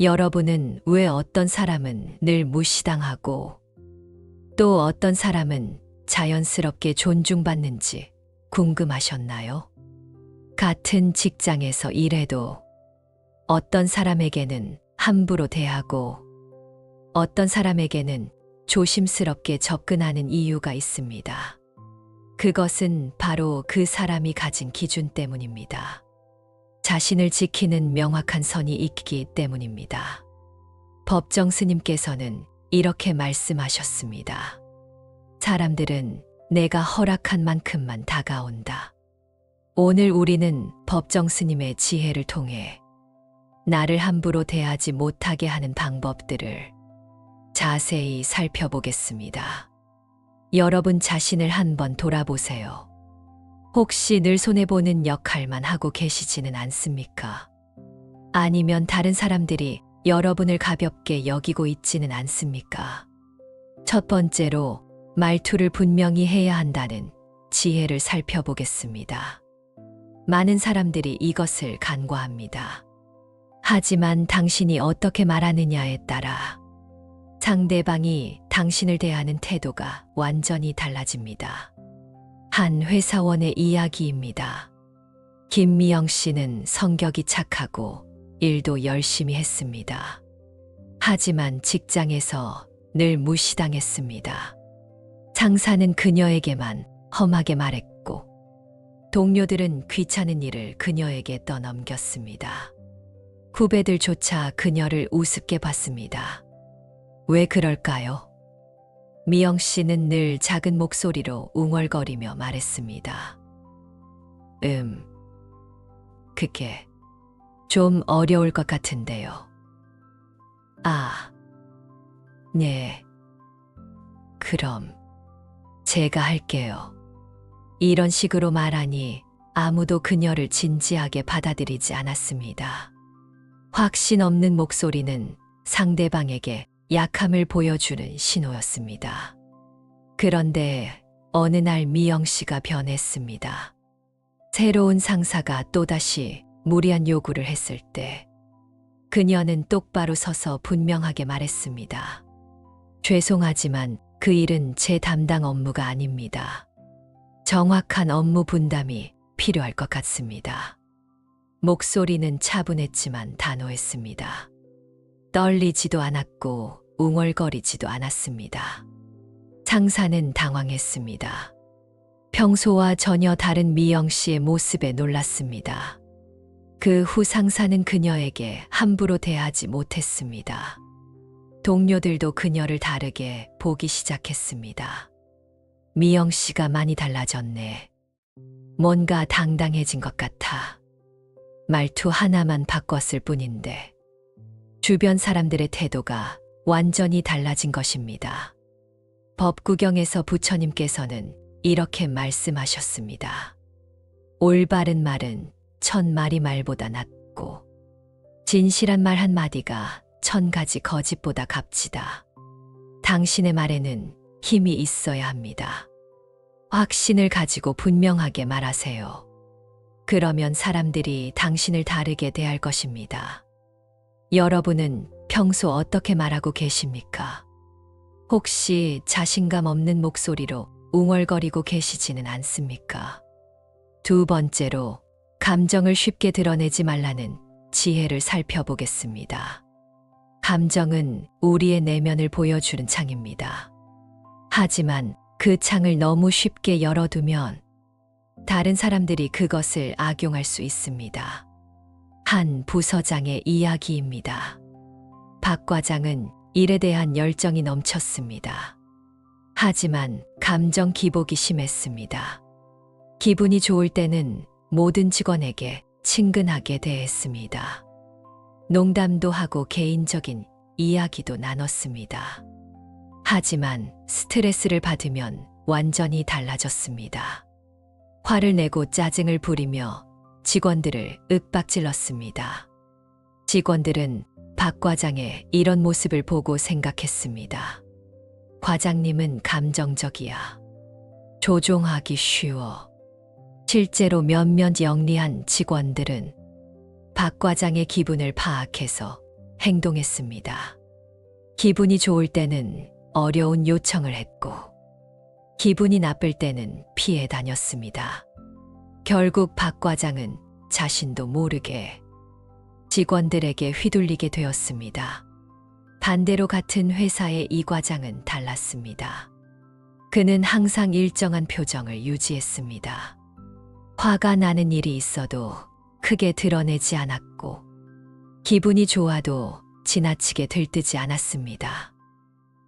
여러분은 왜 어떤 사람은 늘 무시당하고 또 어떤 사람은 자연스럽게 존중받는지 궁금하셨나요? 같은 직장에서 일해도 어떤 사람에게는 함부로 대하고 어떤 사람에게는 조심스럽게 접근하는 이유가 있습니다. 그것은 바로 그 사람이 가진 기준 때문입니다. 자신을 지키는 명확한 선이 있기 때문입니다. 법정 스님께서는 이렇게 말씀하셨습니다. 사람들은 내가 허락한 만큼만 다가온다. 오늘 우리는 법정 스님의 지혜를 통해 나를 함부로 대하지 못하게 하는 방법들을 자세히 살펴보겠습니다. 여러분 자신을 한번 돌아보세요. 혹시 늘 손해보는 역할만 하고 계시지는 않습니까? 아니면 다른 사람들이 여러분을 가볍게 여기고 있지는 않습니까? 첫 번째로 말투를 분명히 해야 한다는 지혜를 살펴보겠습니다. 많은 사람들이 이것을 간과합니다. 하지만 당신이 어떻게 말하느냐에 따라 상대방이 당신을 대하는 태도가 완전히 달라집니다. 한 회사원의 이야기입니다. 김미영 씨는 성격이 착하고 일도 열심히 했습니다. 하지만 직장에서 늘 무시당했습니다. 상사는 그녀에게만 험하게 말했고 동료들은 귀찮은 일을 그녀에게 떠넘겼습니다. 후배들조차 그녀를 우습게 봤습니다. 왜 그럴까요? 미영 씨는 늘 작은 목소리로 웅얼거리며 말했습니다. 그게 좀 어려울 것 같은데요. 네. 그럼 제가 할게요. 이런 식으로 말하니 아무도 그녀를 진지하게 받아들이지 않았습니다. 확신 없는 목소리는 상대방에게 약함을 보여주는 신호였습니다. 그런데 어느 날 미영 씨가 변했습니다. 새로운 상사가 또다시 무리한 요구를 했을 때 그녀는 똑바로 서서 분명하게 말했습니다. 죄송하지만 그 일은 제 담당 업무가 아닙니다. 정확한 업무 분담이 필요할 것 같습니다. 목소리는 차분했지만 단호했습니다. 떨리지도 않았고 웅얼거리지도 않았습니다. 상사는 당황했습니다. 평소와 전혀 다른 미영 씨의 모습에 놀랐습니다. 그 후 상사는 그녀에게 함부로 대하지 못했습니다. 동료들도 그녀를 다르게 보기 시작했습니다. 미영 씨가 많이 달라졌네. 뭔가 당당해진 것 같아. 말투 하나만 바꿨을 뿐인데 주변 사람들의 태도가 완전히 달라진 것입니다. 법구경에서 부처님께서는 이렇게 말씀하셨습니다. 올바른 말은 1000마리 말보다 낫고 진실한 말 한마디가 1000가지 거짓보다 값지다. 당신의 말에는 힘이 있어야 합니다. 확신을 가지고 분명하게 말하세요. 그러면 사람들이 당신을 다르게 대할 것입니다. 여러분은 평소 어떻게 말하고 계십니까? 혹시 자신감 없는 목소리로 웅얼거리고 계시지는 않습니까? 두 번째로 감정을 쉽게 드러내지 말라는 지혜를 살펴보겠습니다. 감정은 우리의 내면을 보여주는 창입니다. 하지만 그 창을 너무 쉽게 열어두면 다른 사람들이 그것을 악용할 수 있습니다. 한 부서장의 이야기입니다. 박 과장은 일에 대한 열정이 넘쳤습니다. 하지만 감정 기복이 심했습니다. 기분이 좋을 때는 모든 직원에게 친근하게 대했습니다. 농담도 하고 개인적인 이야기도 나눴습니다. 하지만 스트레스를 받으면 완전히 달라졌습니다. 화를 내고 짜증을 부리며 직원들을 윽박질렀습니다. 직원들은 박 과장의 이런 모습을 보고 생각했습니다. 과장님은 감정적이야. 조종하기 쉬워. 실제로 몇몇 영리한 직원들은 박 과장의 기분을 파악해서 행동했습니다. 기분이 좋을 때는 어려운 요청을 했고, 기분이 나쁠 때는 피해 다녔습니다. 결국 박 과장은 자신도 모르게 직원들에게 휘둘리게 되었습니다. 반대로 같은 회사의 이 과장은 달랐습니다. 그는 항상 일정한 표정을 유지했습니다. 화가 나는 일이 있어도 크게 드러내지 않았고, 기분이 좋아도 지나치게 들뜨지 않았습니다.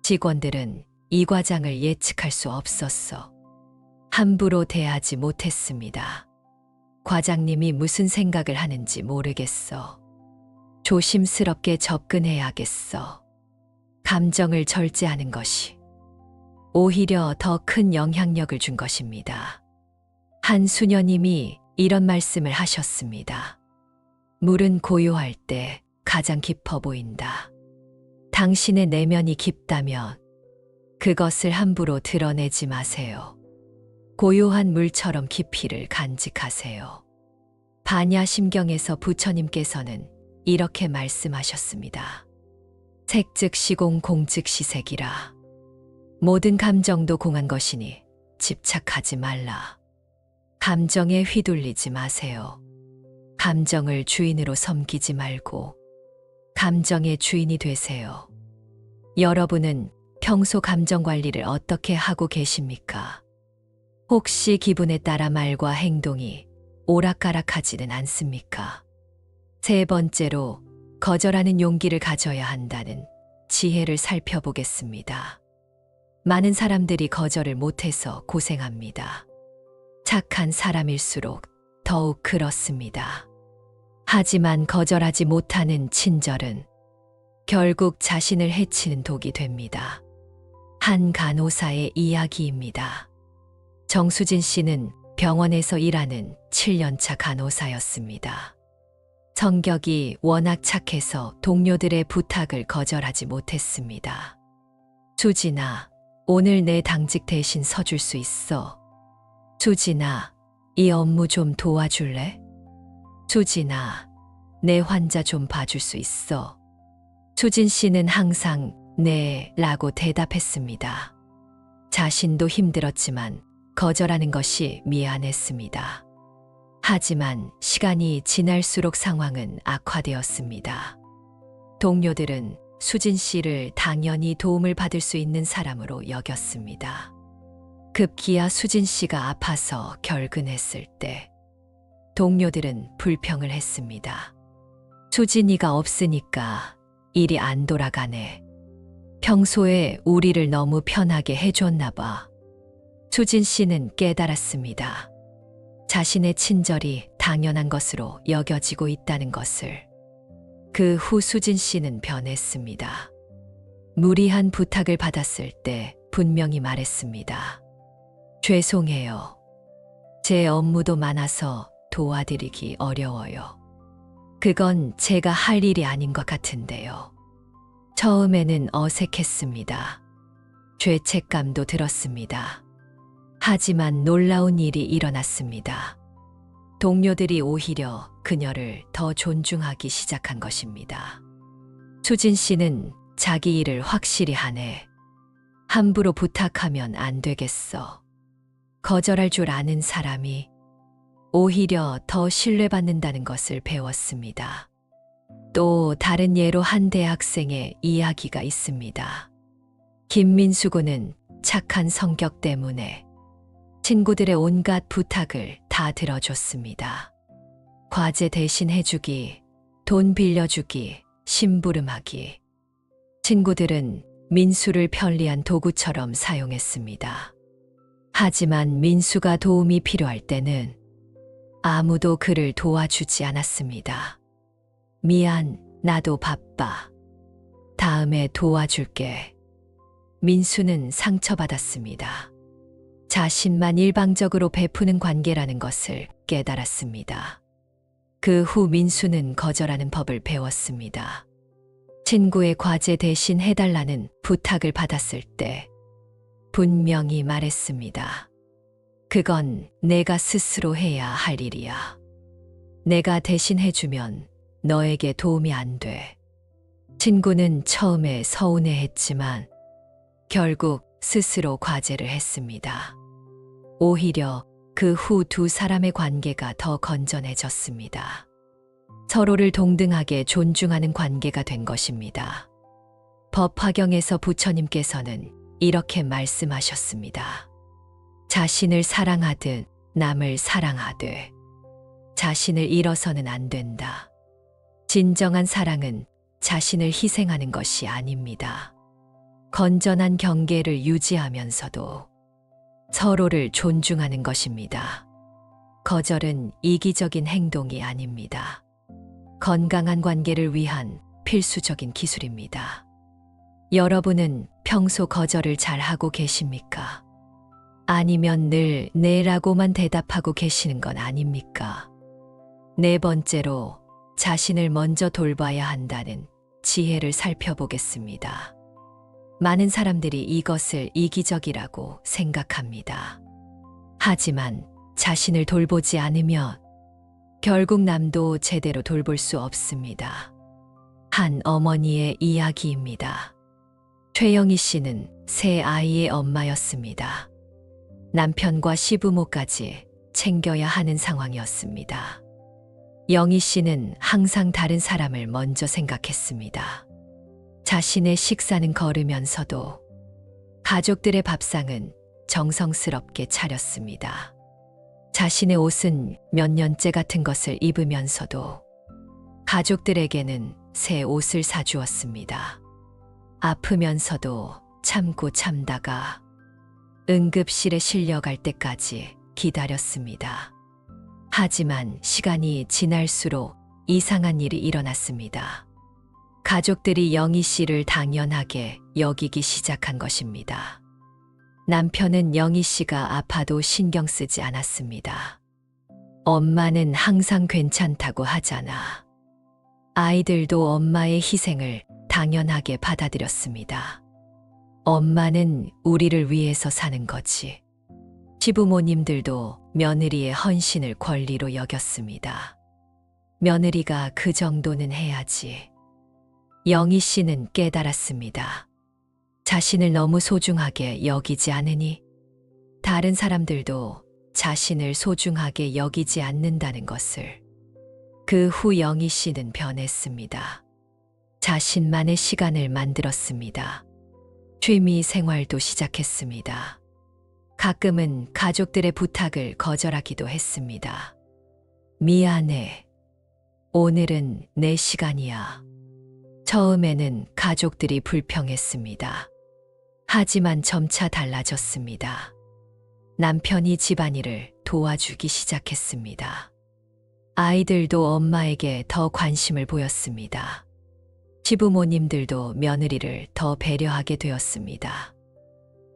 직원들은 이 과장을 예측할 수 없었어. 함부로 대하지 못했습니다. 과장님이 무슨 생각을 하는지 모르겠어. 조심스럽게 접근해야겠어. 감정을 절제하는 것이 오히려 더 큰 영향력을 준 것입니다. 한 수녀님이 이런 말씀을 하셨습니다. 물은 고요할 때 가장 깊어 보인다. 당신의 내면이 깊다면 그것을 함부로 드러내지 마세요. 고요한 물처럼 깊이를 간직하세요. 반야심경에서 부처님께서는 이렇게 말씀하셨습니다. 색즉시공 공즉시색이라. 모든 감정도 공한 것이니 집착하지 말라. 감정에 휘둘리지 마세요. 감정을 주인으로 섬기지 말고 감정의 주인이 되세요. 여러분은 평소 감정 관리를 어떻게 하고 계십니까? 혹시 기분에 따라 말과 행동이 오락가락하지는 않습니까? 세 번째로, 거절하는 용기를 가져야 한다는 지혜를 살펴보겠습니다. 많은 사람들이 거절을 못해서 고생합니다. 착한 사람일수록 더욱 그렇습니다. 하지만 거절하지 못하는 친절은 결국 자신을 해치는 독이 됩니다. 한 간호사의 이야기입니다. 정수진 씨는 병원에서 일하는 7년차 간호사였습니다. 성격이 워낙 착해서 동료들의 부탁을 거절하지 못했습니다. 수진아, 오늘 내 당직 대신 서줄 수 있어. 수진아, 이 업무 좀 도와줄래? 수진아, 내 환자 좀 봐줄 수 있어. 수진 씨는 항상 네 라고 대답했습니다. 자신도 힘들었지만 거절하는 것이 미안했습니다. 하지만 시간이 지날수록 상황은 악화되었습니다. 동료들은 수진 씨를 당연히 도움을 받을 수 있는 사람으로 여겼습니다. 급기야 수진 씨가 아파서 결근했을 때 동료들은 불평을 했습니다. 수진이가 없으니까 일이 안 돌아가네. 평소에 우리를 너무 편하게 해줬나 봐. 수진 씨는 깨달았습니다. 자신의 친절이 당연한 것으로 여겨지고 있다는 것을. 그 후 수진 씨는 변했습니다. 무리한 부탁을 받았을 때 분명히 말했습니다. 죄송해요. 제 업무도 많아서 도와드리기 어려워요. 그건 제가 할 일이 아닌 것 같은데요. 처음에는 어색했습니다. 죄책감도 들었습니다. 하지만 놀라운 일이 일어났습니다. 동료들이 오히려 그녀를 더 존중하기 시작한 것입니다. 수진 씨는 자기 일을 확실히 하네. 함부로 부탁하면 안 되겠어. 거절할 줄 아는 사람이 오히려 더 신뢰받는다는 것을 배웠습니다. 또 다른 예로 한 대학생의 이야기가 있습니다. 김민수 군은 착한 성격 때문에 친구들의 온갖 부탁을 다 들어줬습니다. 과제 대신 해주기, 돈 빌려주기, 심부름하기. 친구들은 민수를 편리한 도구처럼 사용했습니다. 하지만 민수가 도움이 필요할 때는 아무도 그를 도와주지 않았습니다. 미안, 나도 바빠. 다음에 도와줄게. 민수는 상처받았습니다. 자신만 일방적으로 베푸는 관계라는 것을 깨달았습니다. 그 후 민수는 거절하는 법을 배웠습니다. 친구의 과제 대신 해달라는 부탁을 받았을 때 분명히 말했습니다. 그건 내가 스스로 해야 할 일이야. 내가 대신 해주면 너에게 도움이 안 돼. 친구는 처음에 서운해했지만 결국 스스로 과제를 했습니다. 오히려 그 후 두 사람의 관계가 더 건전해졌습니다. 서로를 동등하게 존중하는 관계가 된 것입니다. 법화경에서 부처님께서는 이렇게 말씀하셨습니다. 자신을 사랑하듯 남을 사랑하되 자신을 잃어서는 안 된다. 진정한 사랑은 자신을 희생하는 것이 아닙니다. 건전한 경계를 유지하면서도 서로를 존중하는 것입니다. 거절은 이기적인 행동이 아닙니다. 건강한 관계를 위한 필수적인 기술입니다. 여러분은 평소 거절을 잘 하고 계십니까? 아니면 늘 네라고만 대답하고 계시는 건 아닙니까? 네 번째로 자신을 먼저 돌봐야 한다는 지혜를 살펴보겠습니다. 많은 사람들이 이것을 이기적이라고 생각합니다. 하지만 자신을 돌보지 않으면 결국 남도 제대로 돌볼 수 없습니다. 한 어머니의 이야기입니다. 최영희 씨는 세 아이의 엄마였습니다. 남편과 시부모까지 챙겨야 하는 상황이었습니다. 영희 씨는 항상 다른 사람을 먼저 생각했습니다. 자신의 식사는 거르면서도 가족들의 밥상은 정성스럽게 차렸습니다. 자신의 옷은 몇 년째 같은 것을 입으면서도 가족들에게는 새 옷을 사주었습니다. 아프면서도 참고 참다가 응급실에 실려갈 때까지 기다렸습니다. 하지만 시간이 지날수록 이상한 일이 일어났습니다. 가족들이 영희 씨를 당연하게 여기기 시작한 것입니다. 남편은 영희 씨가 아파도 신경 쓰지 않았습니다. 엄마는 항상 괜찮다고 하잖아. 아이들도 엄마의 희생을 당연하게 받아들였습니다. 엄마는 우리를 위해서 사는 거지. 시부모님들도 며느리의 헌신을 권리로 여겼습니다. 며느리가 그 정도는 해야지. 영희 씨는 깨달았습니다. 자신을 너무 소중하게 여기지 않으니 다른 사람들도 자신을 소중하게 여기지 않는다는 것을. 그 후 영희 씨는 변했습니다. 자신만의 시간을 만들었습니다. 취미 생활도 시작했습니다. 가끔은 가족들의 부탁을 거절하기도 했습니다. 미안해. 오늘은 내 시간이야. 처음에는 가족들이 불평했습니다. 하지만 점차 달라졌습니다. 남편이 집안일을 도와주기 시작했습니다. 아이들도 엄마에게 더 관심을 보였습니다. 시부모님들도 며느리를 더 배려하게 되었습니다.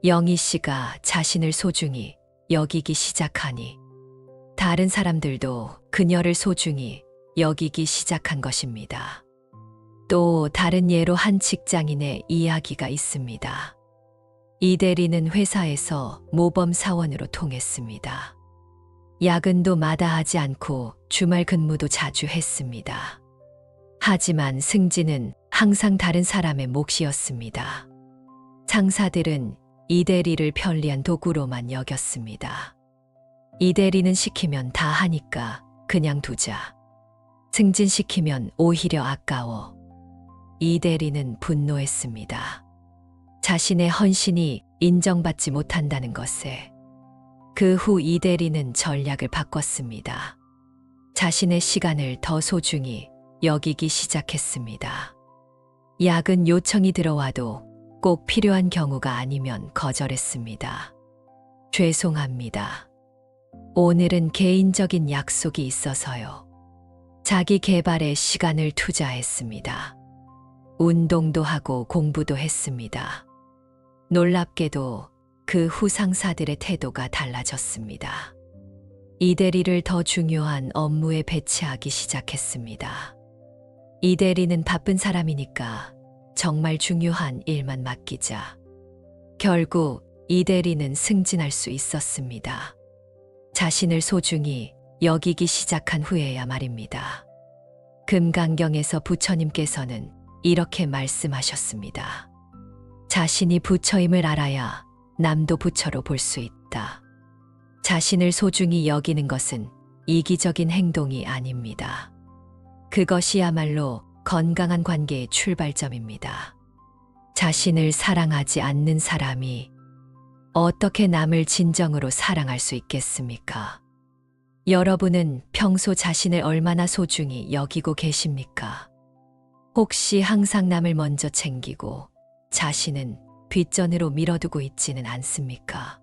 영희 씨가 자신을 소중히 여기기 시작하니 다른 사람들도 그녀를 소중히 여기기 시작한 것입니다. 또 다른 예로 한 직장인의 이야기가 있습니다. 이 대리는 회사에서 모범 사원으로 통했습니다. 야근도 마다하지 않고 주말 근무도 자주 했습니다. 하지만 승진은 항상 다른 사람의 몫이었습니다. 상사들은 이 대리를 편리한 도구로만 여겼습니다. 이 대리는 시키면 다 하니까 그냥 두자. 승진시키면 오히려 아까워. 이 대리는 분노했습니다. 자신의 헌신이 인정받지 못한다는 것에. 그 후 이 대리는 전략을 바꿨습니다. 자신의 시간을 더 소중히 여기기 시작했습니다. 야근 요청이 들어와도 꼭 필요한 경우가 아니면 거절했습니다. 죄송합니다. 오늘은 개인적인 약속이 있어서요. 자기 개발에 시간을 투자했습니다. 운동도 하고 공부도 했습니다. 놀랍게도 그 후 상사들의 태도가 달라졌습니다. 이 대리를 더 중요한 업무에 배치하기 시작했습니다. 이 대리는 바쁜 사람이니까 정말 중요한 일만 맡기자. 결국 이 대리는 승진할 수 있었습니다. 자신을 소중히 여기기 시작한 후에야 말입니다. 금강경에서 부처님께서는 이렇게 말씀하셨습니다. 자신이 부처임을 알아야 남도 부처로 볼 수 있다. 자신을 소중히 여기는 것은 이기적인 행동이 아닙니다. 그것이야말로 건강한 관계의 출발점입니다. 자신을 사랑하지 않는 사람이 어떻게 남을 진정으로 사랑할 수 있겠습니까? 여러분은 평소 자신을 얼마나 소중히 여기고 계십니까? 혹시 항상 남을 먼저 챙기고 자신은 뒷전으로 밀어두고 있지는 않습니까?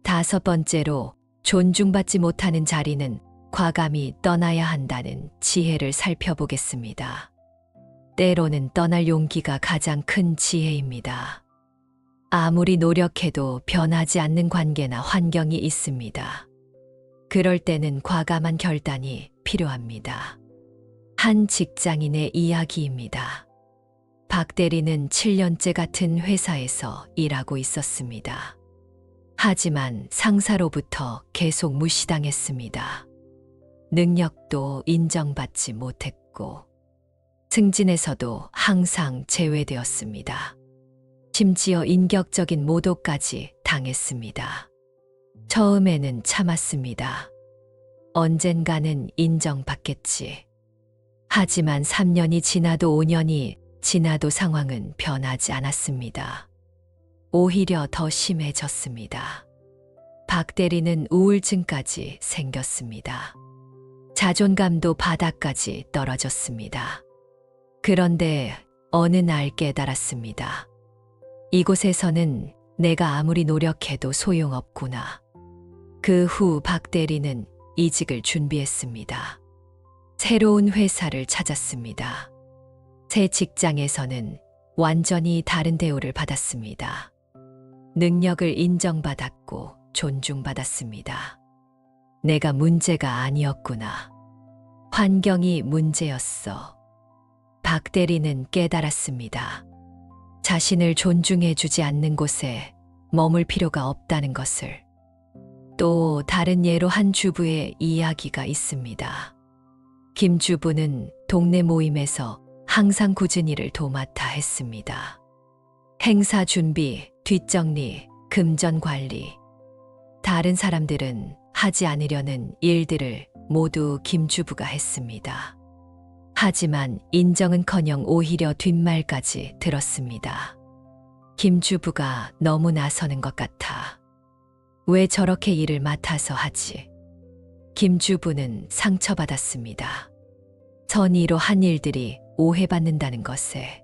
5번째로, 존중받지 못하는 자리는 과감히 떠나야 한다는 지혜를 살펴보겠습니다. 때로는 떠날 용기가 가장 큰 지혜입니다. 아무리 노력해도 변하지 않는 관계나 환경이 있습니다. 그럴 때는 과감한 결단이 필요합니다. 한 직장인의 이야기입니다. 박 대리는 7년째 같은 회사에서 일하고 있었습니다. 하지만 상사로부터 계속 무시당했습니다. 능력도 인정받지 못했고 승진에서도 항상 제외되었습니다. 심지어 인격적인 모독까지 당했습니다. 처음에는 참았습니다. 언젠가는 인정받겠지. 하지만 3년이 지나도 5년이 지나도 상황은 변하지 않았습니다. 오히려 더 심해졌습니다. 박 대리는 우울증까지 생겼습니다. 자존감도 바닥까지 떨어졌습니다. 그런데 어느 날 깨달았습니다. 이곳에서는 내가 아무리 노력해도 소용없구나. 그 후 박 대리는 이직을 준비했습니다. 새로운 회사를 찾았습니다. 새 직장에서는 완전히 다른 대우를 받았습니다. 능력을 인정받았고 존중받았습니다. 내가 문제가 아니었구나. 환경이 문제였어. 박 대리는 깨달았습니다. 자신을 존중해주지 않는 곳에 머물 필요가 없다는 것을. 또 다른 예로 한 주부의 이야기가 있습니다. 김 주부는 동네 모임에서 항상 굳은 일을 도맡아 했습니다. 행사 준비, 뒷정리, 금전 관리. 다른 사람들은 하지 않으려는 일들을 모두 김 주부가 했습니다. 하지만 인정은커녕 오히려 뒷말까지 들었습니다. 김 주부가 너무 나서는 것 같아. 왜 저렇게 일을 맡아서 하지? 김 주부는 상처받았습니다. 선의로 한 일들이 오해받는다는 것에.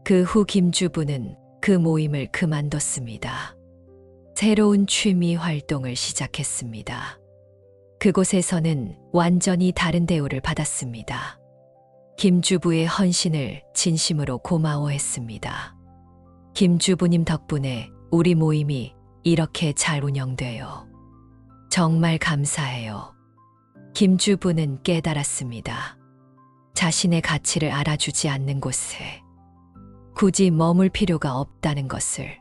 그 후 김 주부는 그 모임을 그만뒀습니다. 새로운 취미 활동을 시작했습니다. 그곳에서는 완전히 다른 대우를 받았습니다. 김 주부의 헌신을 진심으로 고마워했습니다. 김 주부님 덕분에 우리 모임이 이렇게 잘 운영돼요. 정말 감사해요. 김 주부는 깨달았습니다. 자신의 가치를 알아주지 않는 곳에 굳이 머물 필요가 없다는 것을.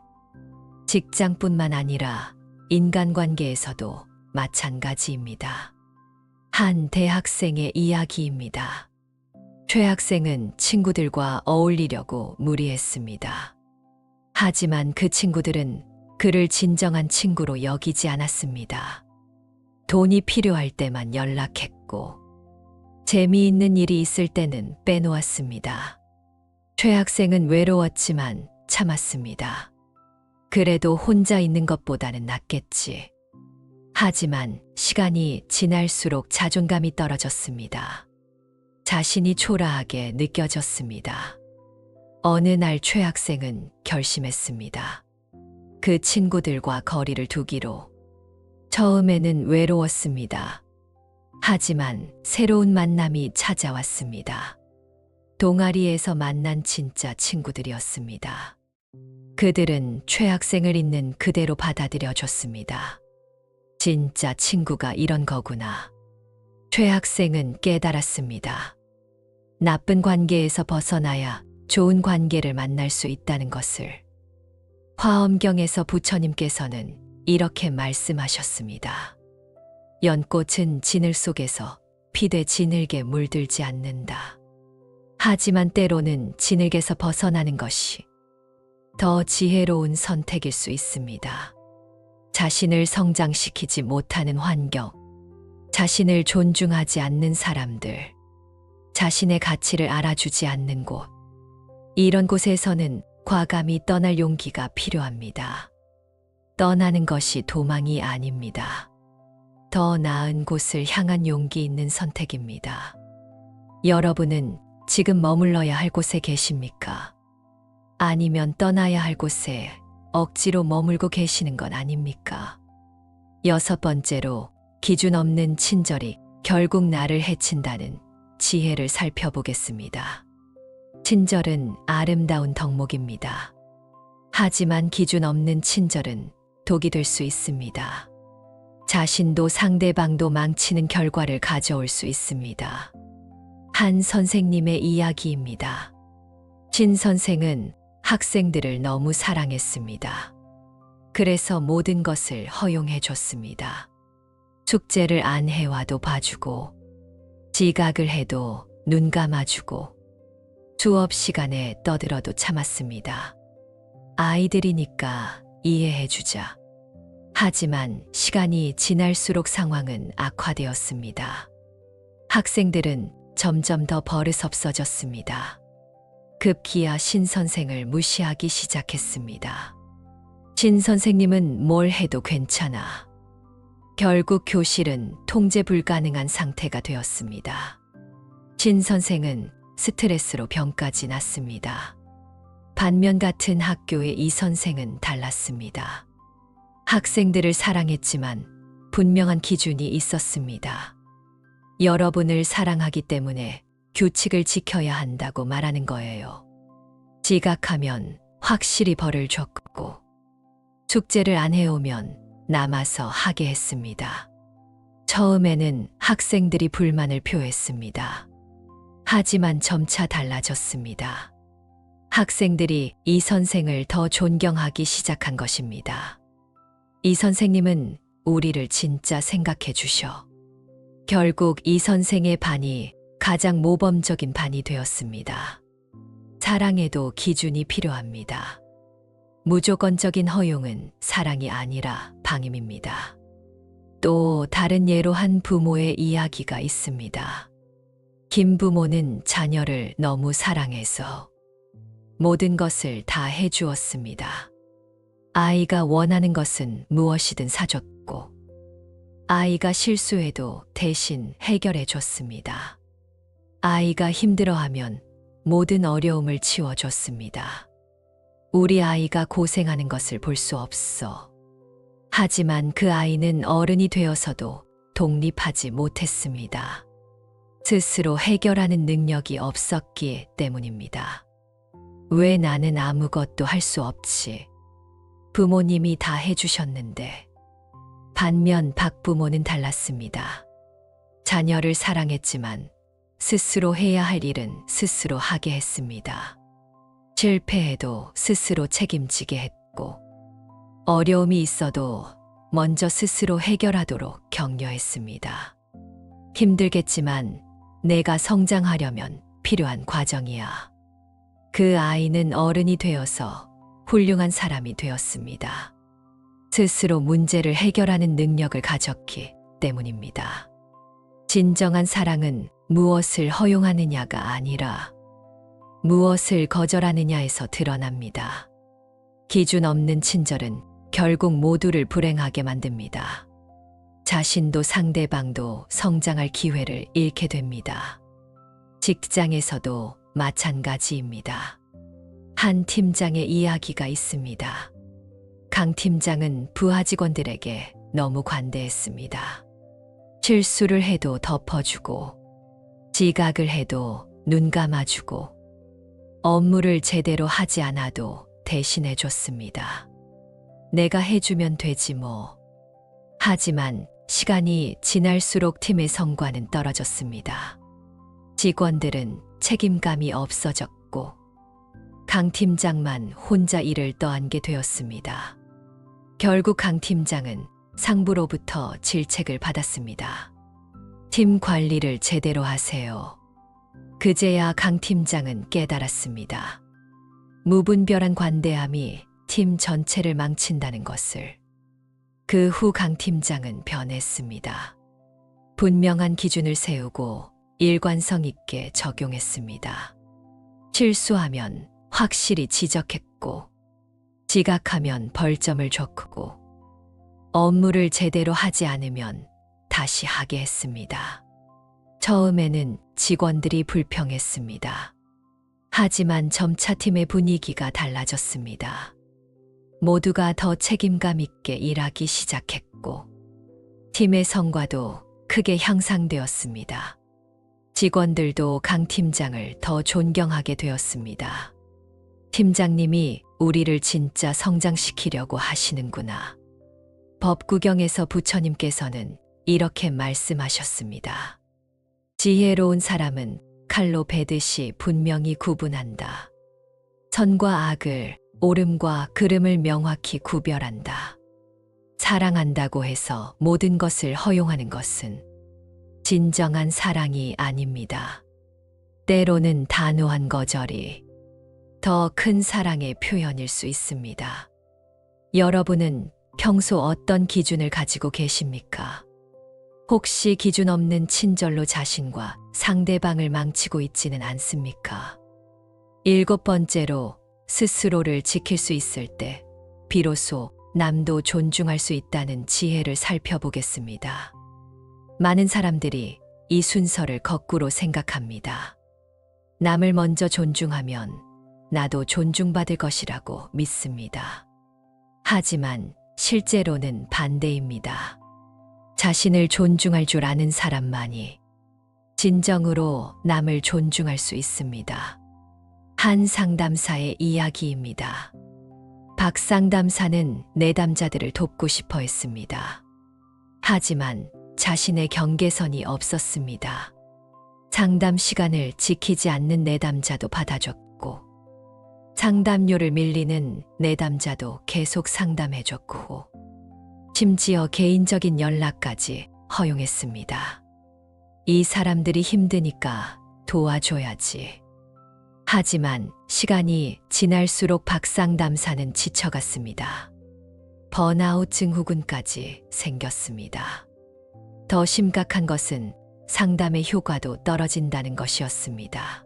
직장뿐만 아니라 인간관계에서도 마찬가지입니다. 한 대학생의 이야기입니다. 최 학생은 친구들과 어울리려고 무리했습니다. 하지만 그 친구들은 그를 진정한 친구로 여기지 않았습니다. 돈이 필요할 때만 연락했고 재미있는 일이 있을 때는 빼놓았습니다. 최 학생은 외로웠지만 참았습니다. 그래도 혼자 있는 것보다는 낫겠지. 하지만 시간이 지날수록 자존감이 떨어졌습니다. 자신이 초라하게 느껴졌습니다. 어느 날 최 학생은 결심했습니다. 그 친구들과 거리를 두기로. 처음에는 외로웠습니다. 하지만 새로운 만남이 찾아왔습니다. 동아리에서 만난 진짜 친구들이었습니다. 그들은 최 학생을 있는 그대로 받아들여 줬습니다. 진짜 친구가 이런 거구나. 최 학생은 깨달았습니다. 나쁜 관계에서 벗어나야 좋은 관계를 만날 수 있다는 것을. 화엄경에서 부처님께서는 이렇게 말씀하셨습니다. 연꽃은 진을 속에서 피되 진흙에 물들지 않는다. 하지만 때로는 진흙에서 벗어나는 것이 더 지혜로운 선택일 수 있습니다. 자신을 성장시키지 못하는 환경, 자신을 존중하지 않는 사람들, 자신의 가치를 알아주지 않는 곳, 이런 곳에서는 과감히 떠날 용기가 필요합니다. 떠나는 것이 도망이 아닙니다. 더 나은 곳을 향한 용기 있는 선택입니다. 여러분은 지금 머물러야 할 곳에 계십니까? 아니면 떠나야 할 곳에 억지로 머물고 계시는 건 아닙니까? 6번째로, 기준 없는 친절이 결국 나를 해친다는 지혜를 살펴보겠습니다. 친절은 아름다운 덕목입니다. 하지만 기준 없는 친절은 독이 될 수 있습니다. 자신도 상대방도 망치는 결과를 가져올 수 있습니다. 한 선생님의 이야기입니다. 신 선생은 학생들을 너무 사랑했습니다. 그래서 모든 것을 허용해 줬습니다. 숙제를 안 해와도 봐주고, 지각을 해도 눈 감아주고, 수업 시간에 떠들어도 참았습니다. 아이들이니까 이해해주자. 하지만 시간이 지날수록 상황은 악화되었습니다. 학생들은 점점 더 버릇없어졌습니다. 급기야 신 선생을 무시하기 시작했습니다. 신 선생님은 뭘 해도 괜찮아. 결국 교실은 통제 불가능한 상태가 되었습니다. 신 선생은 스트레스로 병까지 났습니다. 반면 같은 학교의 이 선생은 달랐습니다. 학생들을 사랑했지만 분명한 기준이 있었습니다. 여러분을 사랑하기 때문에 규칙을 지켜야 한다고 말하는 거예요. 지각하면 확실히 벌을 줬고, 숙제를 안 해오면 남아서 하게 했습니다. 처음에는 학생들이 불만을 표했습니다. 하지만 점차 달라졌습니다. 학생들이 이 선생을 더 존경하기 시작한 것입니다. 이 선생님은 우리를 진짜 생각해 주셔. 결국 이 선생의 반이 가장 모범적인 반이 되었습니다. 사랑에도 기준이 필요합니다. 무조건적인 허용은 사랑이 아니라 방임입니다. 또 다른 예로 한 부모의 이야기가 있습니다. 김부모는 자녀를 너무 사랑해서 모든 것을 다 해주었습니다. 아이가 원하는 것은 무엇이든 사줬고, 아이가 실수해도 대신 해결해 줬습니다. 아이가 힘들어하면 모든 어려움을 치워줬습니다. 우리 아이가 고생하는 것을 볼 수 없어. 하지만 그 아이는 어른이 되어서도 독립하지 못했습니다. 스스로 해결하는 능력이 없었기 때문입니다. 왜 나는 아무것도 할 수 없지? 부모님이 다 해주셨는데. 반면 박부모는 달랐습니다. 자녀를 사랑했지만 스스로 해야 할 일은 스스로 하게 했습니다. 실패해도 스스로 책임지게 했고, 어려움이 있어도 먼저 스스로 해결하도록 격려했습니다. 힘들겠지만 내가 성장하려면 필요한 과정이야. 그 아이는 어른이 되어서 훌륭한 사람이 되었습니다. 스스로 문제를 해결하는 능력을 가졌기 때문입니다. 진정한 사랑은 무엇을 허용하느냐가 아니라 무엇을 거절하느냐에서 드러납니다. 기준 없는 친절은 결국 모두를 불행하게 만듭니다. 자신도 상대방도 성장할 기회를 잃게 됩니다. 직장에서도 마찬가지입니다. 한 팀장의 이야기가 있습니다. 강 팀장은 부하 직원들에게 너무 관대했습니다. 실수를 해도 덮어주고, 지각을 해도 눈 감아주고, 업무를 제대로 하지 않아도 대신해줬습니다. 내가 해주면 되지 뭐. 하지만 시간이 지날수록 팀의 성과는 떨어졌습니다. 직원들은 책임감이 없어졌고, 강 팀장만 혼자 일을 떠안게 되었습니다. 결국 강 팀장은 상부로부터 질책을 받았습니다. 팀 관리를 제대로 하세요. 그제야 강 팀장은 깨달았습니다. 무분별한 관대함이 팀 전체를 망친다는 것을. 그 후 강 팀장은 변했습니다. 분명한 기준을 세우고 일관성 있게 적용했습니다. 실수하면 확실히 지적했고, 지각하면 벌점을 줬고, 업무를 제대로 하지 않으면 다시 하게 했습니다. 처음에는 직원들이 불평했습니다. 하지만 점차 팀의 분위기가 달라졌습니다. 모두가 더 책임감 있게 일하기 시작했고, 팀의 성과도 크게 향상되었습니다. 직원들도 강 팀장을 더 존경하게 되었습니다. 팀장님이 우리를 진짜 성장시키려고 하시는구나. 법구경에서 부처님께서는 이렇게 말씀하셨습니다. 지혜로운 사람은 칼로 베듯이 분명히 구분한다. 선과 악을, 옳음과 그름을 명확히 구별한다. 사랑한다고 해서 모든 것을 허용하는 것은 진정한 사랑이 아닙니다. 때로는 단호한 거절이 더 큰 사랑의 표현일 수 있습니다. 여러분은 평소 어떤 기준을 가지고 계십니까? 혹시 기준 없는 친절로 자신과 상대방을 망치고 있지는 않습니까? 7번째로, 스스로를 지킬 수 있을 때 비로소 남도 존중할 수 있다는 지혜를 살펴보겠습니다. 많은 사람들이 이 순서를 거꾸로 생각합니다. 남을 먼저 존중하면 나도 존중받을 것이라고 믿습니다. 하지만 실제로는 반대입니다. 자신을 존중할 줄 아는 사람만이 진정으로 남을 존중할 수 있습니다. 한 상담사의 이야기입니다. 박 상담사는 내담자들을 돕고 싶어 했습니다. 하지만 자신의 경계선이 없었습니다. 상담 시간을 지키지 않는 내담자도 받아줬고, 상담료를 밀리는 내담자도 계속 상담해줬고, 심지어 개인적인 연락까지 허용했습니다. 이 사람들이 힘드니까 도와줘야지. 하지만 시간이 지날수록 박 상담사는 지쳐갔습니다. 번아웃 증후군까지 생겼습니다. 더 심각한 것은 상담의 효과도 떨어진다는 것이었습니다.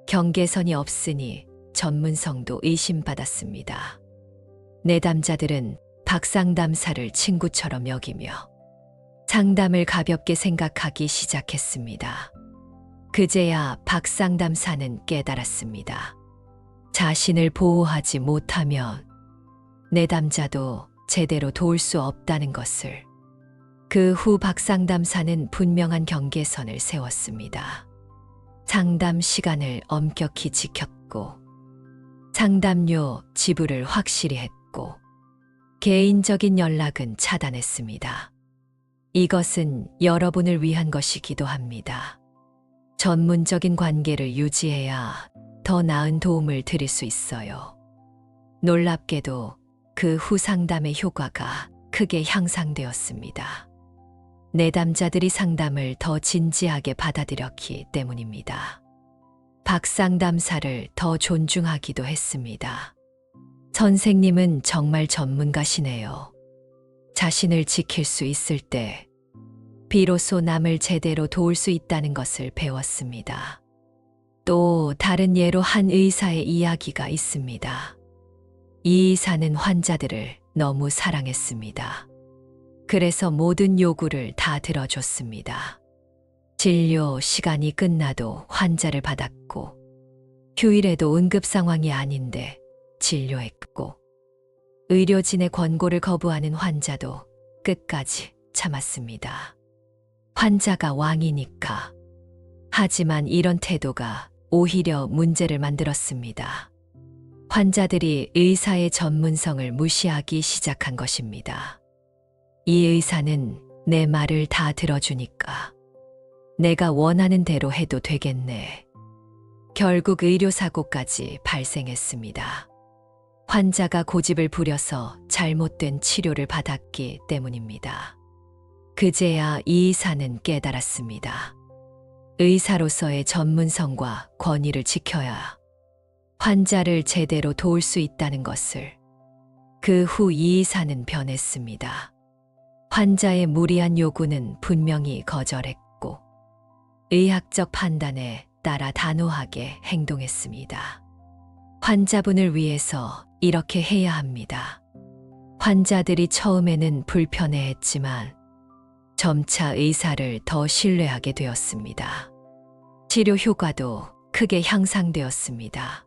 경계선이 없으니 전문성도 의심받았습니다. 내담자들은 박 상담사를 친구처럼 여기며 상담을 가볍게 생각하기 시작했습니다. 그제야 박 상담사는 깨달았습니다. 자신을 보호하지 못하면 내담자도 제대로 도울 수 없다는 것을. 그 후 박 상담사는 분명한 경계선을 세웠습니다. 상담 시간을 엄격히 지켰고, 상담료 지불을 확실히 했고, 개인적인 연락은 차단했습니다. 이것은 여러분을 위한 것이기도 합니다. 전문적인 관계를 유지해야 더 나은 도움을 드릴 수 있어요. 놀랍게도 그 후 상담의 효과가 크게 향상되었습니다. 내담자들이 상담을 더 진지하게 받아들였기 때문입니다. 박 상담사를 더 존중하기도 했습니다. 선생님은 정말 전문가시네요. 자신을 지킬 수 있을 때 비로소 남을 제대로 도울 수 있다는 것을 배웠습니다. 또 다른 예로 한 의사의 이야기가 있습니다. 이 의사는 환자들을 너무 사랑했습니다. 그래서 모든 요구를 다 들어줬습니다. 진료 시간이 끝나도 환자를 받았고, 휴일에도 응급 상황이 아닌데 진료했고, 의료진의 권고를 거부하는 환자도 끝까지 참았습니다. 환자가 왕이니까. 하지만 이런 태도가 오히려 문제를 만들었습니다. 환자들이 의사의 전문성을 무시하기 시작한 것입니다. 이 의사는 내 말을 다 들어주니까 내가 원하는 대로 해도 되겠네. 결국 의료사고까지 발생했습니다. 환자가 고집을 부려서 잘못된 치료를 받았기 때문입니다. 그제야 이 의사는 깨달았습니다. 의사로서의 전문성과 권위를 지켜야 환자를 제대로 도울 수 있다는 것을 그 후 이 의사는 변했습니다. 환자의 무리한 요구는 분명히 거절했고 의학적 판단에 따라 단호하게 행동했습니다. 환자분을 위해서 이렇게 해야 합니다. 환자들이 처음에는 불편해했지만 점차 의사를 더 신뢰하게 되었습니다. 치료 효과도 크게 향상되었습니다.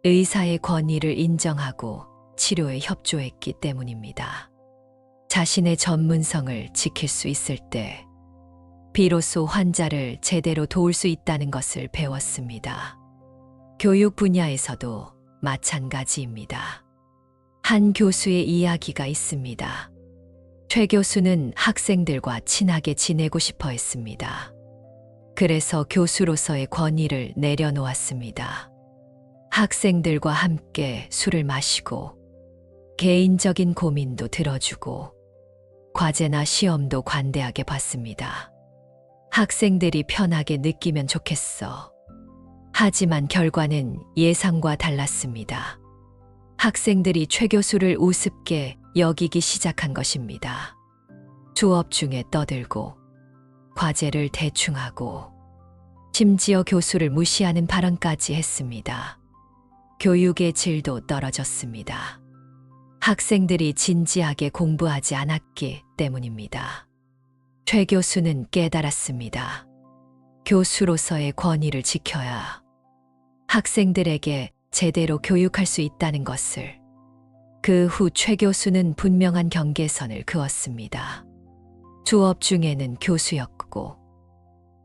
의사의 권위를 인정하고 치료에 협조했기 때문입니다. 자신의 전문성을 지킬 수 있을 때 비로소 환자를 제대로 도울 수 있다는 것을 배웠습니다. 교육 분야에서도 마찬가지입니다. 한 교수의 이야기가 있습니다. 최 교수는 학생들과 친하게 지내고 싶어 했습니다. 그래서 교수로서의 권위를 내려놓았습니다. 학생들과 함께 술을 마시고 개인적인 고민도 들어주고 과제나 시험도 관대하게 봤습니다. 학생들이 편하게 느끼면 좋겠어. 하지만 결과는 예상과 달랐습니다. 학생들이 최 교수를 우습게 여기기 시작한 것입니다. 수업 중에 떠들고 과제를 대충하고 심지어 교수를 무시하는 발언까지 했습니다. 교육의 질도 떨어졌습니다. 학생들이 진지하게 공부하지 않았기 때문입니다. 최 교수는 깨달았습니다. 교수로서의 권위를 지켜야 학생들에게 제대로 교육할 수 있다는 것을. 그 후 최 교수는 분명한 경계선을 그었습니다. 수업 중에는 교수였고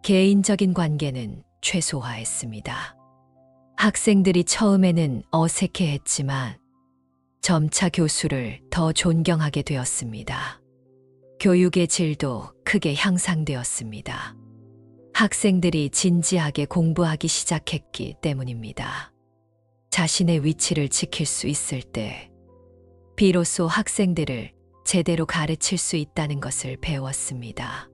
개인적인 관계는 최소화했습니다. 학생들이 처음에는 어색해했지만 점차 교수를 더 존경하게 되었습니다. 교육의 질도 크게 향상되었습니다. 학생들이 진지하게 공부하기 시작했기 때문입니다. 자신의 위치를 지킬 수 있을 때 비로소 학생들을 제대로 가르칠 수 있다는 것을 배웠습니다.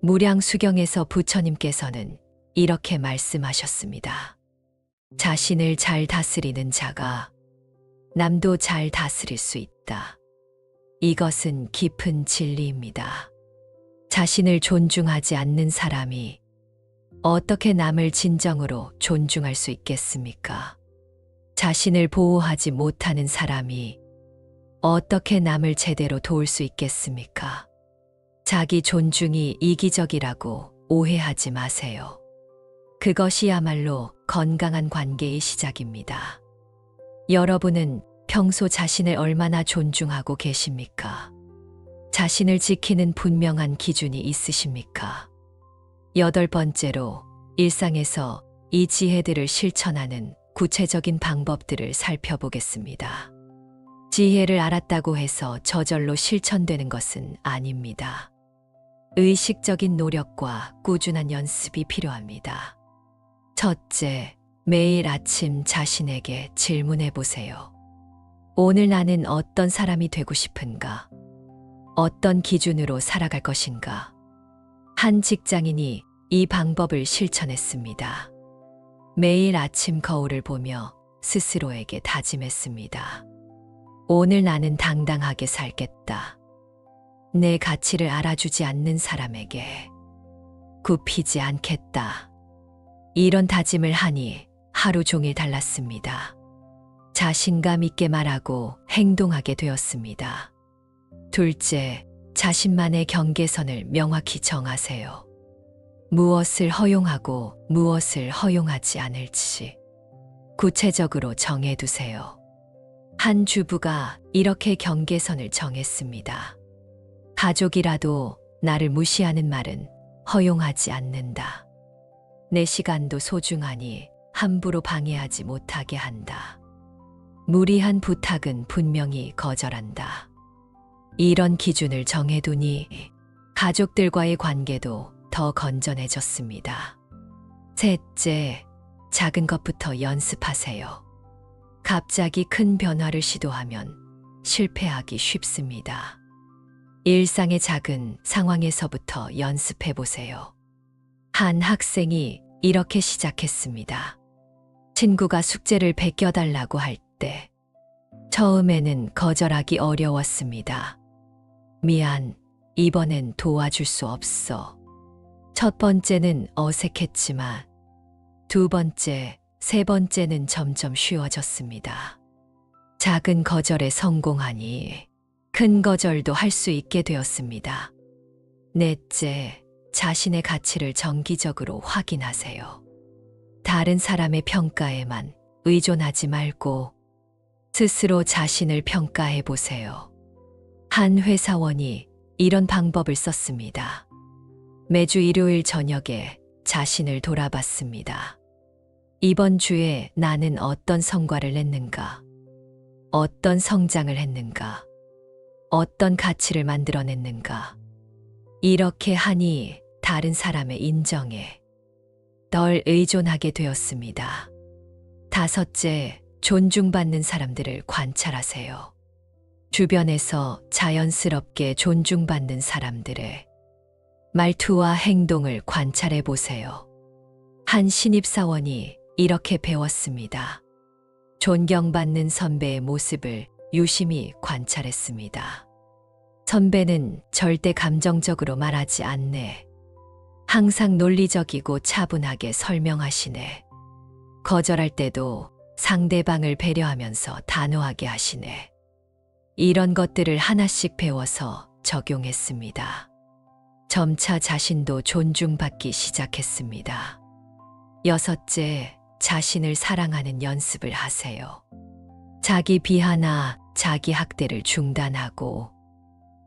무량수경에서 부처님께서는 이렇게 말씀하셨습니다. 자신을 잘 다스리는 자가 남도 잘 다스릴 수 있다. 이것은 깊은 진리입니다. 자신을 존중하지 않는 사람이 어떻게 남을 진정으로 존중할 수 있겠습니까? 자신을 보호하지 못하는 사람이 어떻게 남을 제대로 도울 수 있겠습니까? 자기 존중이 이기적이라고 오해하지 마세요. 그것이야말로 건강한 관계의 시작입니다. 여러분은 평소 자신을 얼마나 존중하고 계십니까? 자신을 지키는 분명한 기준이 있으십니까? 8번째로 일상에서 이 지혜들을 실천하는 구체적인 방법들을 살펴보겠습니다. 지혜를 알았다고 해서 저절로 실천되는 것은 아닙니다. 의식적인 노력과 꾸준한 연습이 필요합니다. 첫째, 매일 아침 자신에게 질문해 보세요. 오늘 나는 어떤 사람이 되고 싶은가? 어떤 기준으로 살아갈 것인가? 한 직장인이 이 방법을 실천했습니다. 매일 아침 거울을 보며 스스로에게 다짐했습니다. 오늘 나는 당당하게 살겠다. 내 가치를 알아주지 않는 사람에게 굽히지 않겠다. 이런 다짐을 하니 하루 종일 달랐습니다. 자신감 있게 말하고 행동하게 되었습니다. 둘째, 자신만의 경계선을 명확히 정하세요. 무엇을 허용하고 무엇을 허용하지 않을지 구체적으로 정해두세요. 한 주부가 이렇게 경계선을 정했습니다. 가족이라도 나를 무시하는 말은 허용하지 않는다. 내 시간도 소중하니 함부로 방해하지 못하게 한다. 무리한 부탁은 분명히 거절한다. 이런 기준을 정해두니 가족들과의 관계도 더 건전해졌습니다. 셋째, 작은 것부터 연습하세요. 갑자기 큰 변화를 시도하면 실패하기 쉽습니다. 일상의 작은 상황에서부터 연습해 보세요. 한 학생이 이렇게 시작했습니다. 친구가 숙제를 베껴달라고 할 때 처음에는 거절하기 어려웠습니다. 미안, 이번엔 도와줄 수 없어. 첫 번째는 어색했지만 두 번째, 세 번째는 점점 쉬워졌습니다. 작은 거절에 성공하니 큰 거절도 할 수 있게 되었습니다. 넷째, 자신의 가치를 정기적으로 확인하세요. 다른 사람의 평가에만 의존하지 말고 스스로 자신을 평가해 보세요. 한 회사원이 이런 방법을 썼습니다. 매주 일요일 저녁에 자신을 돌아봤습니다. 이번 주에 나는 어떤 성과를 냈는가? 어떤 성장을 했는가? 어떤 가치를 만들어냈는가? 이렇게 하니 다른 사람의 인정에 덜 의존하게 되었습니다. 다섯째, 존중받는 사람들을 관찰하세요. 주변에서 자연스럽게 존중받는 사람들의 말투와 행동을 관찰해 보세요. 한 신입사원이 이렇게 배웠습니다. 존경받는 선배의 모습을 유심히 관찰했습니다. 선배는 절대 감정적으로 말하지 않네. 항상 논리적이고 차분하게 설명하시네. 거절할 때도 상대방을 배려하면서 단호하게 하시네. 이런 것들을 하나씩 배워서 적용했습니다. 점차 자신도 존중받기 시작했습니다. 여섯째, 자신을 사랑하는 연습을 하세요. 자기 비하나 자기 학대를 중단하고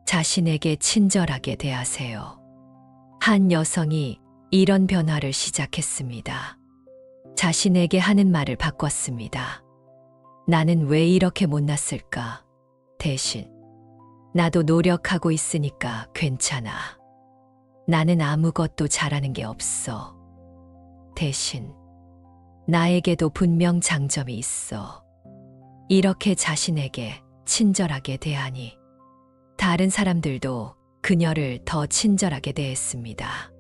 자신에게 친절하게 대하세요. 한 여성이 이런 변화를 시작했습니다. 자신에게 하는 말을 바꿨습니다. 나는 왜 이렇게 못났을까? 대신 나도 노력하고 있으니까 괜찮아. 나는 아무것도 잘하는 게 없어. 대신 나에게도 분명 장점이 있어. 이렇게 자신에게 친절하게 대하니 다른 사람들도 그녀를 더 친절하게 대했습니다.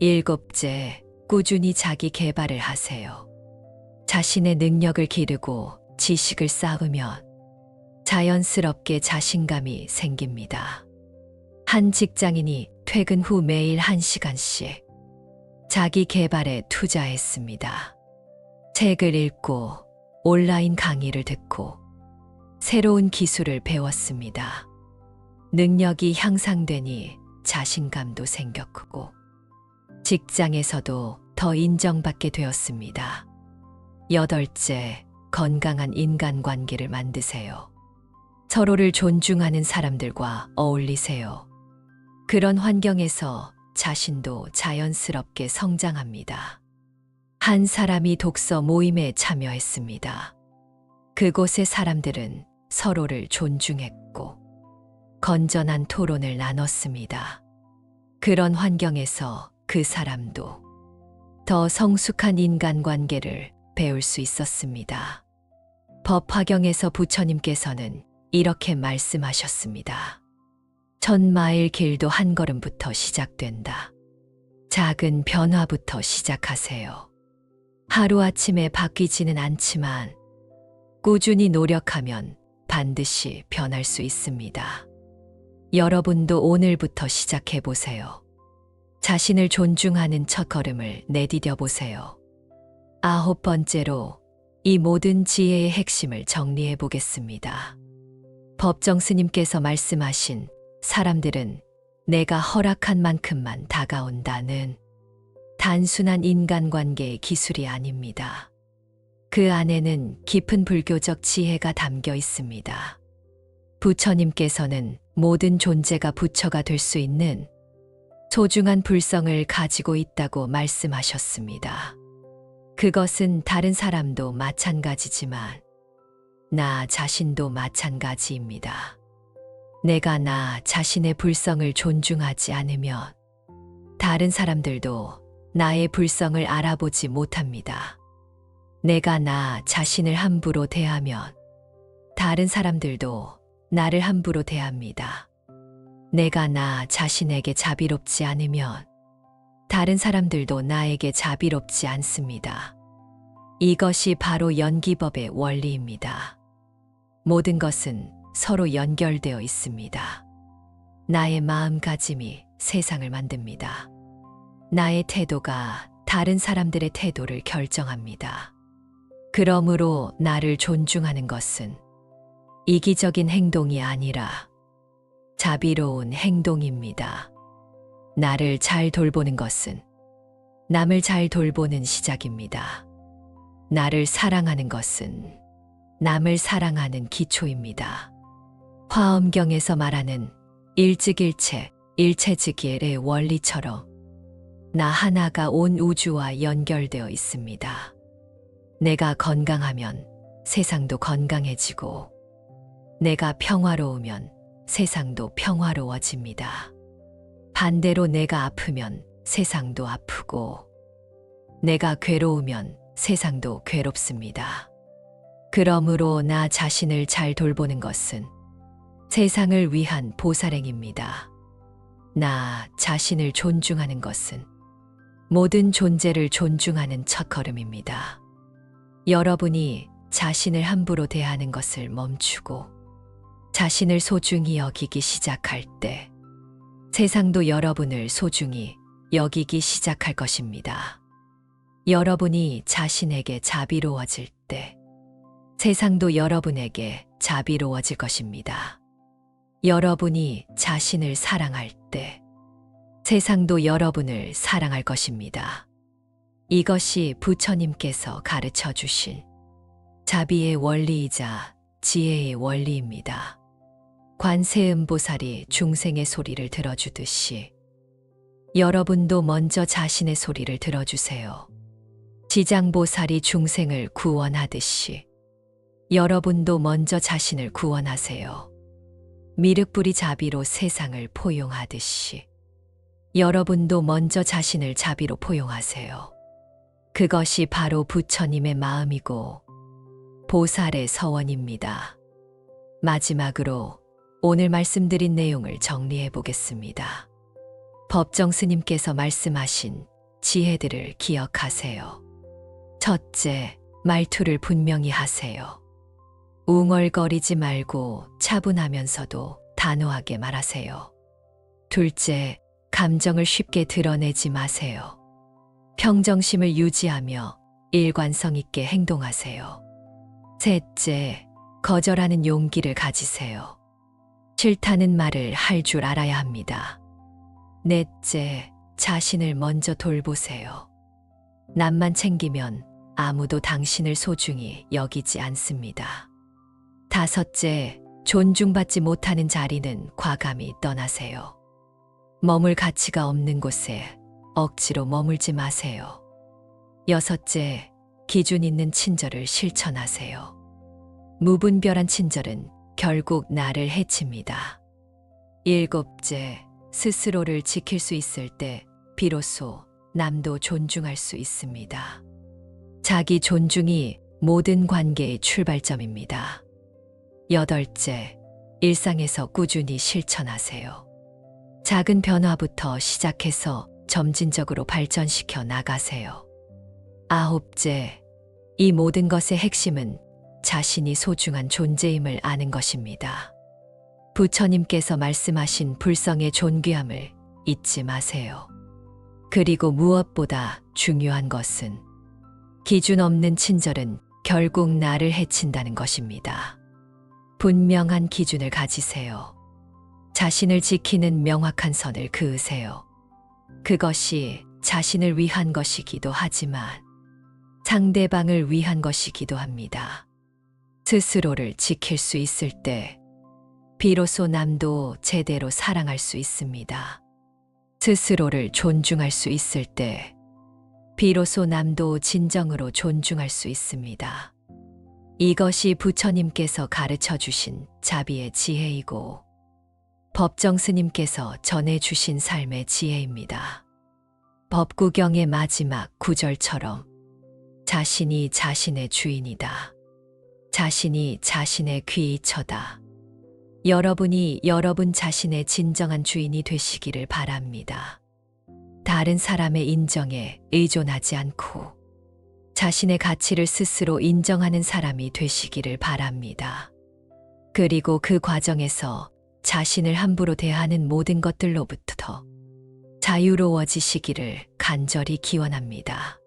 일곱째, 꾸준히 자기 개발을 하세요. 자신의 능력을 기르고 지식을 쌓으면 자연스럽게 자신감이 생깁니다. 한 직장인이 퇴근 후 매일 1시간씩 자기 개발에 투자했습니다. 책을 읽고 온라인 강의를 듣고 새로운 기술을 배웠습니다. 능력이 향상되니 자신감도 생겼고 직장에서도 더 인정받게 되었습니다. 여덟째, 건강한 인간관계를 만드세요. 서로를 존중하는 사람들과 어울리세요. 그런 환경에서 자신도 자연스럽게 성장합니다. 한 사람이 독서 모임에 참여했습니다. 그곳의 사람들은 서로를 존중했고 건전한 토론을 나눴습니다. 그런 환경에서 그 사람도 더 성숙한 인간관계를 배울 수 있었습니다. 법화경에서 부처님께서는 이렇게 말씀하셨습니다. 1000마일 길도 한 걸음부터 시작된다. 작은 변화부터 시작하세요. 하루아침에 바뀌지는 않지만 꾸준히 노력하면 반드시 변할 수 있습니다. 여러분도 오늘부터 시작해 보세요. 자신을 존중하는 첫걸음을 내디뎌 보세요. 9번째로 이 모든 지혜의 핵심을 정리해 보겠습니다. 법정 스님께서 말씀하신 사람들은 내가 허락한 만큼만 다가온다는 단순한 인간관계의 기술이 아닙니다. 그 안에는 깊은 불교적 지혜가 담겨 있습니다. 부처님께서는 모든 존재가 부처가 될 수 있는 소중한 불성을 가지고 있다고 말씀하셨습니다. 그것은 다른 사람도 마찬가지지만 나 자신도 마찬가지입니다. 내가 나 자신의 불성을 존중하지 않으면 다른 사람들도 나의 불성을 알아보지 못합니다. 내가 나 자신을 함부로 대하면 다른 사람들도 나를 함부로 대합니다. 내가 나 자신에게 자비롭지 않으면 다른 사람들도 나에게 자비롭지 않습니다. 이것이 바로 연기법의 원리입니다. 모든 것은 서로 연결되어 있습니다. 나의 마음가짐이 세상을 만듭니다. 나의 태도가 다른 사람들의 태도를 결정합니다. 그러므로 나를 존중하는 것은 이기적인 행동이 아니라 자비로운 행동입니다. 나를 잘 돌보는 것은 남을 잘 돌보는 시작입니다. 나를 사랑하는 것은 남을 사랑하는 기초입니다. 화엄경에서 말하는 일즉일체, 일체즉일의 원리처럼 나 하나가 온 우주와 연결되어 있습니다. 내가 건강하면 세상도 건강해지고 내가 평화로우면 세상도 평화로워집니다. 반대로 내가 아프면 세상도 아프고 내가 괴로우면 세상도 괴롭습니다. 그러므로 나 자신을 잘 돌보는 것은 세상을 위한 보살행입니다. 나 자신을 존중하는 것은 모든 존재를 존중하는 첫걸음입니다. 여러분이 자신을 함부로 대하는 것을 멈추고 자신을 소중히 여기기 시작할 때 세상도 여러분을 소중히 여기기 시작할 것입니다. 여러분이 자신에게 자비로워질 때 세상도 여러분에게 자비로워질 것입니다. 여러분이 자신을 사랑할 때 세상도 여러분을 사랑할 것입니다. 이것이 부처님께서 가르쳐 주신 자비의 원리이자 지혜의 원리입니다. 관세음보살이 중생의 소리를 들어주듯이 여러분도 먼저 자신의 소리를 들어주세요. 지장보살이 중생을 구원하듯이 여러분도 먼저 자신을 구원하세요. 미륵불이 자비로 세상을 포용하듯이 여러분도 먼저 자신을 자비로 포용하세요. 그것이 바로 부처님의 마음이고 보살의 서원입니다. 마지막으로 오늘 말씀드린 내용을 정리해 보겠습니다. 법정 스님께서 말씀하신 지혜들을 기억하세요. 첫째, 말투를 분명히 하세요. 웅얼거리지 말고 차분하면서도 단호하게 말하세요. 둘째, 감정을 쉽게 드러내지 마세요. 평정심을 유지하며 일관성 있게 행동하세요. 셋째, 거절하는 용기를 가지세요. 싫다는 말을 할 줄 알아야 합니다. 넷째, 자신을 먼저 돌보세요. 남만 챙기면 아무도 당신을 소중히 여기지 않습니다. 다섯째, 존중받지 못하는 자리는 과감히 떠나세요. 머물 가치가 없는 곳에 억지로 머물지 마세요. 여섯째, 기준 있는 친절을 실천하세요. 무분별한 친절은 결국 나를 해칩니다. 일곱째, 스스로를 지킬 수 있을 때 비로소 남도 존중할 수 있습니다. 자기 존중이 모든 관계의 출발점입니다. 여덟째, 일상에서 꾸준히 실천하세요. 작은 변화부터 시작해서 점진적으로 발전시켜 나가세요. 아홉째, 이 모든 것의 핵심은 자신이 소중한 존재임을 아는 것입니다. 부처님께서 말씀하신 불성의 존귀함을 잊지 마세요. 그리고 무엇보다 중요한 것은 기준 없는 친절은 결국 나를 해친다는 것입니다. 분명한 기준을 가지세요. 자신을 지키는 명확한 선을 그으세요. 그것이 자신을 위한 것이기도 하지만 상대방을 위한 것이기도 합니다. 스스로를 지킬 수 있을 때 비로소 남도 제대로 사랑할 수 있습니다. 스스로를 존중할 수 있을 때 비로소 남도 진정으로 존중할 수 있습니다. 이것이 부처님께서 가르쳐 주신 자비의 지혜이고 법정 스님께서 전해주신 삶의 지혜입니다. 법구경의 마지막 구절처럼 자신이 자신의 주인이다. 자신이 자신의 귀처다. 여러분이 여러분 자신의 진정한 주인이 되시기를 바랍니다. 다른 사람의 인정에 의존하지 않고 자신의 가치를 스스로 인정하는 사람이 되시기를 바랍니다. 그리고 그 과정에서 자신을 함부로 대하는 모든 것들로부터 자유로워지시기를 간절히 기원합니다.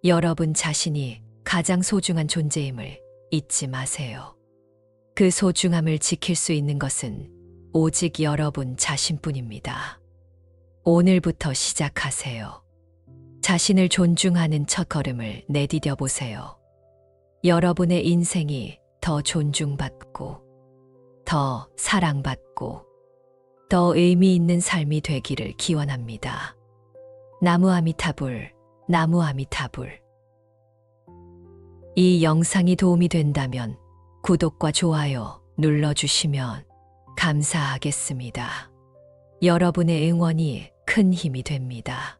여러분 자신이 가장 소중한 존재임을 잊지 마세요. 그 소중함을 지킬 수 있는 것은 오직 여러분 자신뿐입니다. 오늘부터 시작하세요. 자신을 존중하는 첫걸음을 내디뎌 보세요. 여러분의 인생이 더 존중받고, 더 사랑받고, 더 의미 있는 삶이 되기를 기원합니다. 나무아미타불, 나무아미타불. 이 영상이 도움이 된다면 구독과 좋아요 눌러주시면 감사하겠습니다. 여러분의 응원이 큰 힘이 됩니다.